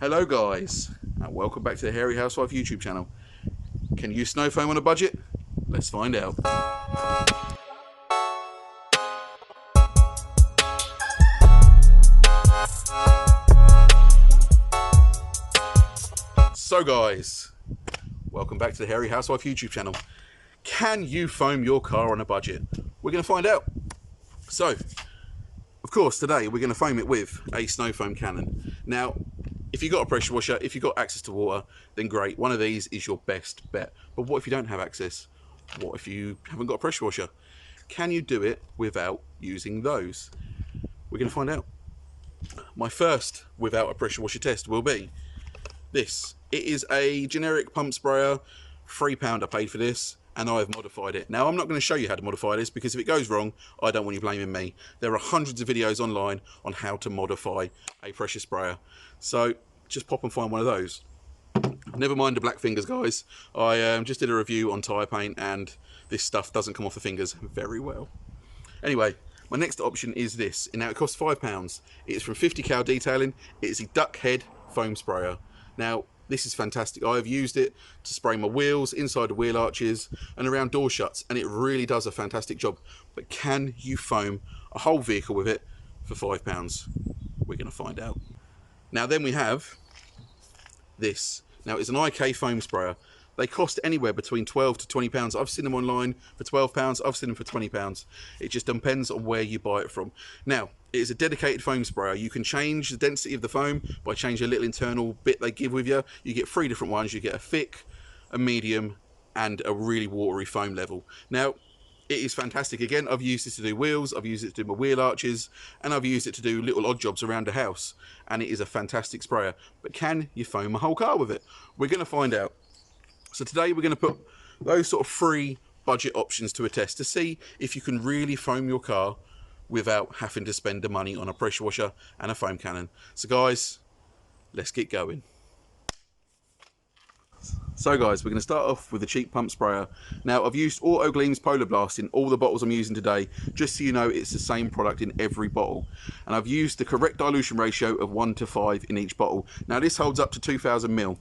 Hello guys, and welcome back to the Hairy Housewife YouTube channel. Can you snow foam on a budget? Let's find out. So guys, welcome back to the Hairy Housewife YouTube channel. Can you foam your car on a budget? We're going to find out. So, of course, today we're going to foam it with a snow foam cannon. Now, if you've got a pressure washer, if you've got access to water, then great. One of these is your best bet. But what if you don't have access? What if you haven't got a pressure washer? Can you do it without using those? We're going to find out. My first without a pressure washer test will be this. It is a generic pump sprayer, £3 I paid for this, and I've modified it. Now, I'm not going to show you how to modify this because if it goes wrong, I don't want you blaming me. There are hundreds of videos online on how to modify a pressure sprayer. So just pop and find one of those. Never mind the black fingers, guys. I just did a review on tyre paint and this stuff doesn't come off the fingers very well. Anyway, my next option is this. Now, it costs £5. It's from 50 Cal Detailing. It's a duck head foam sprayer. Now, this is fantastic. I've used it to spray my wheels, inside the wheel arches and around door shuts, and it really does a fantastic job. But can you foam a whole vehicle with it for £5? We're going to find out. Now then we have this. Now it's an IK foam sprayer. They cost anywhere between £12 to £20. I've seen them online for £12. I've seen them for £20. It just depends on where you buy it from. Now, it is a dedicated foam sprayer. You can change the density of the foam by changing a little internal bit they give with you. You get 3 different ones. You get a thick, a medium, and a really watery foam level. Now, it is fantastic. Again, I've used this to do wheels, I've used it to do my wheel arches, and I've used it to do little odd jobs around the house. And it is a fantastic sprayer. But can you foam a whole car with it? We're going to find out. So today we're going to put those sort of 3 budget options to a test to see if you can really foam your car without having to spend the money on a pressure washer and a foam cannon. So guys, let's get going. So guys, we're going to start off with a cheap pump sprayer. Now, I've used Auto GLYM's Polar Blast in all the bottles I'm using today, just so you know it's the same product in every bottle. And I've used the correct dilution ratio of 1 to 5 in each bottle. Now, this holds up to 2,000 ml.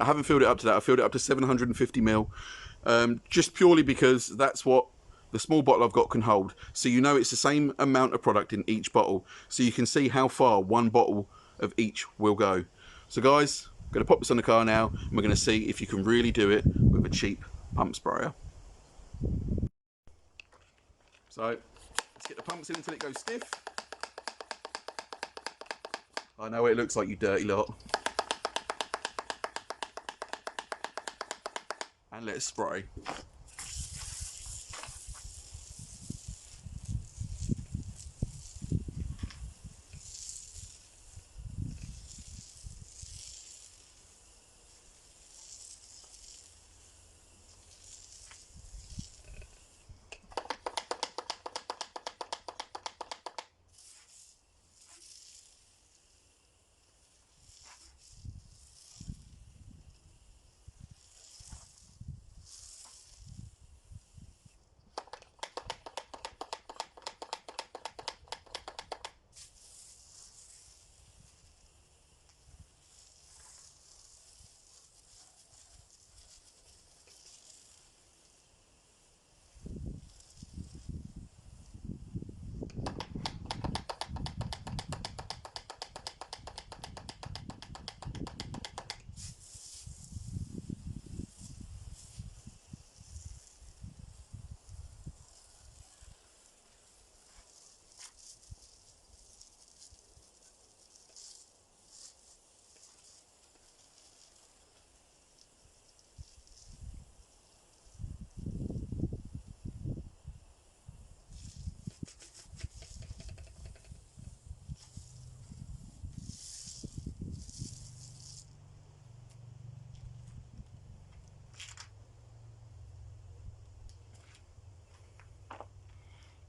I haven't filled it up to that. I filled it up to 750 ml, just purely because that's what the small bottle I've got can hold. So you know it's the same amount of product in each bottle. So you can see how far one bottle of each will go. So guys, I'm going to pop this on the car now, and we're going to see if you can really do it with a cheap pump sprayer. So, let's get the pumps in until it goes stiff. I know what it looks like, you dirty lot. And let's spray.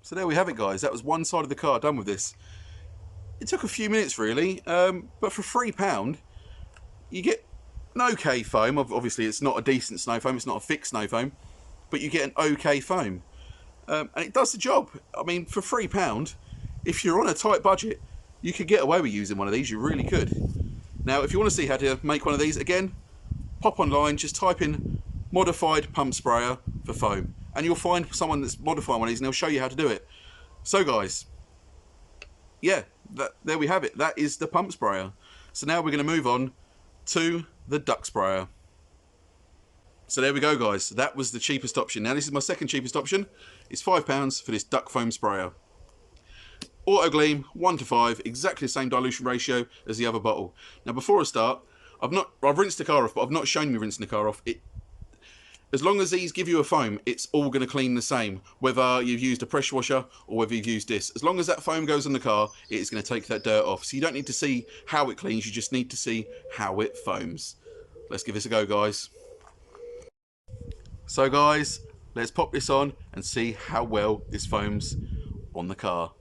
So there we have it, guys. That was one side of the car done with this. It took a few minutes really, but for £3 you get an okay foam. Obviously it's not a decent snow foam, it's not a thick snow foam, but you get an okay foam. And it does the job. I mean, for £3, if you're on a tight budget, you could get away with using one of these, you really could. Now, if you want to see how to make one of these, again, pop online, just type in modified pump sprayer for foam, and you'll find someone that's modifying one of these and they'll show you how to do it. So guys, yeah, there we have it. That is the pump sprayer. So now we're going to move on to the duct sprayer. So there we go guys, that was the cheapest option. Now this is my second cheapest option. It's £5 for this duct foam sprayer. Auto GLYM 1:5, exactly the same dilution ratio as the other bottle. Now before I start, I've rinsed the car off, but I've not shown you rinsing the car off. As long as these give you a foam, it's all going to clean the same, whether you've used a pressure washer or whether you've used this. As long as that foam goes on the car, it's going to take that dirt off. So you don't need to see how it cleans, you just need to see how it foams. Let's give this a go, guys. So guys, let's pop this on and see how well this foams on the car.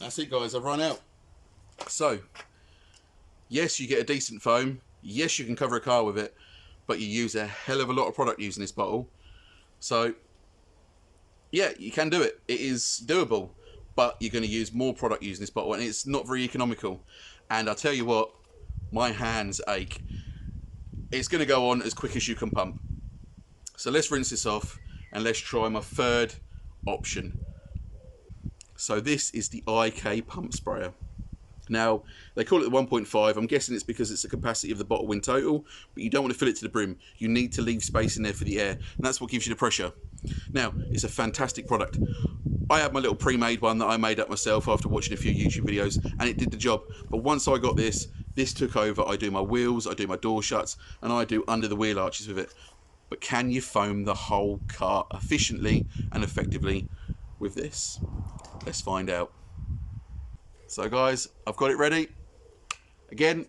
That's it guys, I've run out. So, yes, you get a decent foam. Yes, you can cover a car with it, but you use a hell of a lot of product using this bottle. So, yeah, you can do it. It is doable, but you're going to use more product using this bottle, and it's not very economical. And I'll tell you what, my hands ache. It's going to go on as quick as you can pump. So let's rinse this off, and let's try my third option. So this is the IK pump sprayer. Now, they call it the 1.5. I'm guessing it's because it's the capacity of the bottle in total, but you don't want to fill it to the brim. You need to leave space in there for the air, and that's what gives you the pressure. Now, it's a fantastic product. I had my little pre-made one that I made up myself after watching a few YouTube videos, and it did the job. But once I got this took over. I do my wheels, I do my door shuts, and I do under the wheel arches with it. But can you foam the whole car efficiently and effectively with this? Let's find out. So guys, I've got it ready. Again,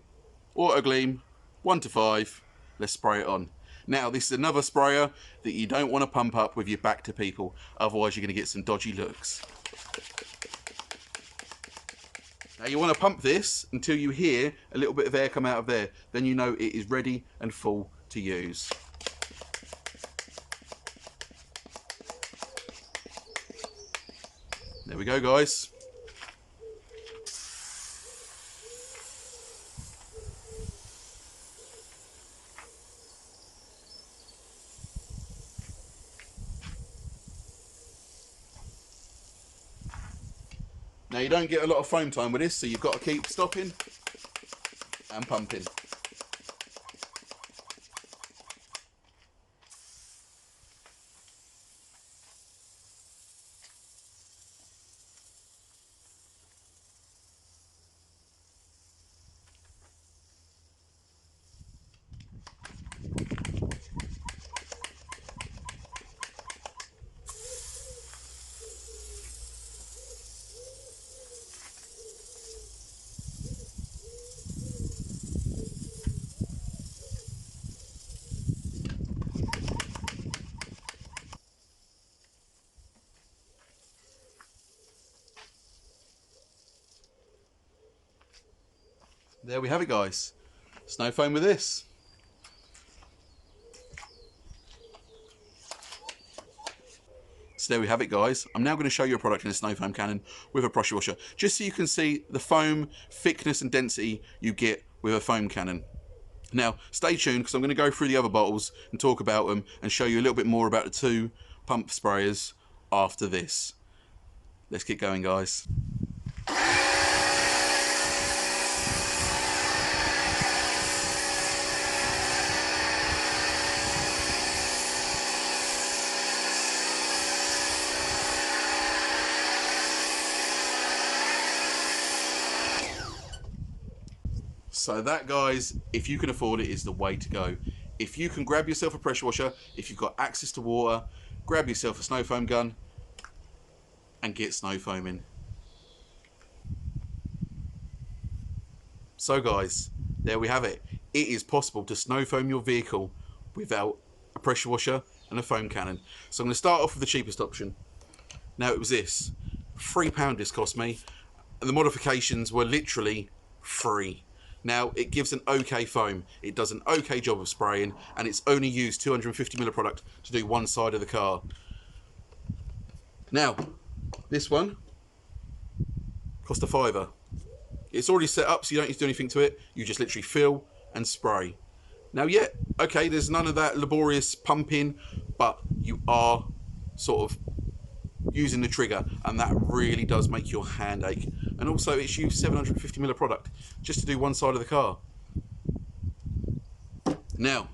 Auto GLYM 1:5. Let's spray it on. Now this is another sprayer that you don't want to pump up with your back to people, otherwise you're going to get some dodgy looks. Now you want to pump this until you hear a little bit of air come out of there, then you know it is ready and full to use. There we go guys. Now you don't get a lot of foam time with this, so you've got to keep stopping and pumping. There we have it guys. Snow foam with this. So there we have it guys. I'm now going to show you a product in a snow foam cannon with a pressure washer, just so you can see the foam thickness and density you get with a foam cannon. Now stay tuned, because I'm going to go through the other bottles and talk about them and show you a little bit more about the two pump sprayers after this. Let's get going guys. So that, guys, if you can afford it, is the way to go. If you can grab yourself a pressure washer, if you've got access to water, grab yourself a snow foam gun and get snow foaming. So guys, there we have it. It is possible to snow foam your vehicle without a pressure washer and a foam cannon. So I'm going to start off with the cheapest option. Now, it was this. £3 this cost me, and the modifications were literally free. Now, it gives an okay foam, it does an okay job of spraying, and it's only used 250ml of product to do one side of the car. Now, this one cost a £5. It's already set up, so you don't need to do anything to it. You just literally fill and spray. Now, yeah, okay, there's none of that laborious pumping, but you are sort of using the trigger, and that really does make your hand ache. And also, it's used 750ml of product just to do one side of the car. Now,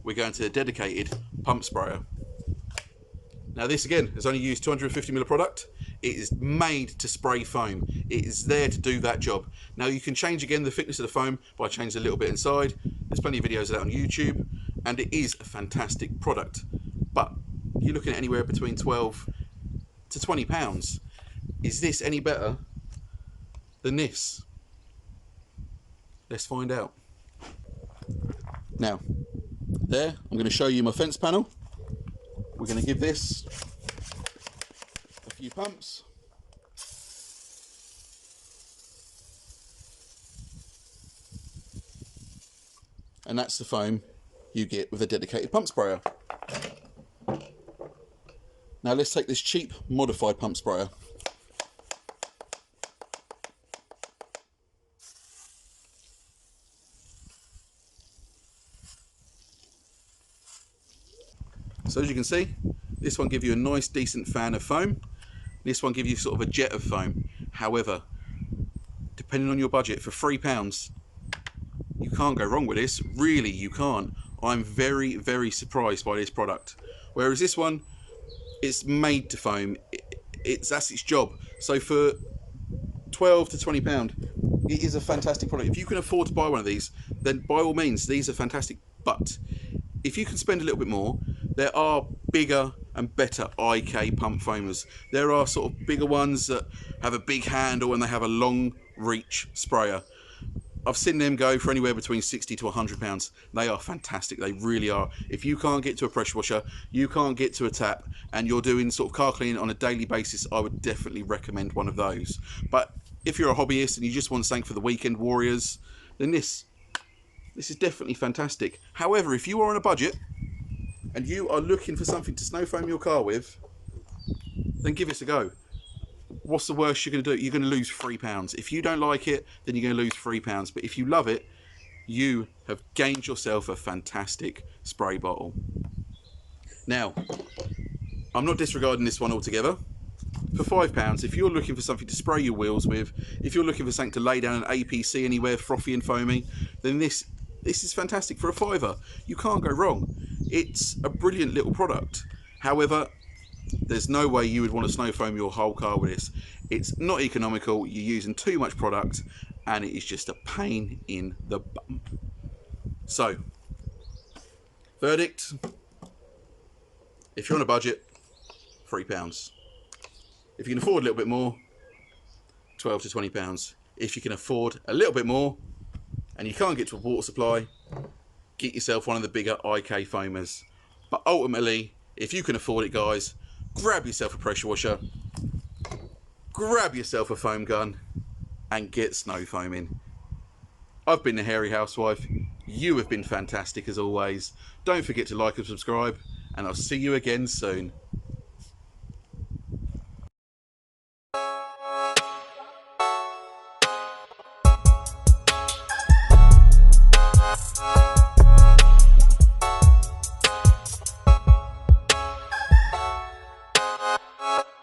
we're going to the dedicated pump sprayer. Now, this again has only used 250ml of product. It is made to spray foam. It is there to do that job. Now, you can change again the thickness of the foam by changing a little bit inside. There's plenty of videos of that on YouTube, and it is a fantastic product. But you're looking at anywhere between £12 to £20. Is this any better than this? Let's find out. Now, there, I'm going to show you my fence panel. We're going to give this a few pumps. And that's the foam you get with a dedicated pump sprayer. Now let's take this cheap modified pump sprayer. So as you can see, this one gives you a nice decent fan of foam. This one gives you sort of a jet of foam. However, depending on your budget, for £3, you can't go wrong with this. Really, you can't. I'm very, very surprised by this product. Whereas this one, it's made to foam. That's its job. So for £12 to £20, it is a fantastic product. If you can afford to buy one of these, then by all means, these are fantastic. But if you can spend a little bit more, there are bigger and better IK pump foamers. There are sort of bigger ones that have a big handle and they have a long reach sprayer. I've seen them go for anywhere between £60 to £100. They are fantastic, they really are. If you can't get to a pressure washer, you can't get to a tap, and you're doing sort of car cleaning on a daily basis, I would definitely recommend one of those. But if you're a hobbyist and you just want something for the weekend warriors, then this is definitely fantastic. However, if you are on a budget and you are looking for something to snow foam your car with, then give this a go. What's the worst you're going to do? You're going to lose £3. If you don't like it, then you're going to lose £3. But if you love it, you have gained yourself a fantastic spray bottle. Now, I'm not disregarding this one altogether. For £5, if you're looking for something to spray your wheels with, if you're looking for something to lay down an APC anywhere frothy and foamy, then this is fantastic for a £5. You can't go wrong. It's a brilliant little product. However, there's no way you would want to snow foam your whole car with this. It's not economical, you're using too much product, and it is just a pain in the bum. So, verdict, if you're on a budget, £3. If you can afford a little bit more, £12 to £20. If you can afford a little bit more, and you can't get to a water supply, get yourself one of the bigger IK foamers. But ultimately, if you can afford it, guys, grab yourself a pressure washer, grab yourself a foam gun, and get snow foaming. I've been the Hairy Housewife. You have been fantastic as always. Don't forget to like and subscribe, and I'll see you again soon.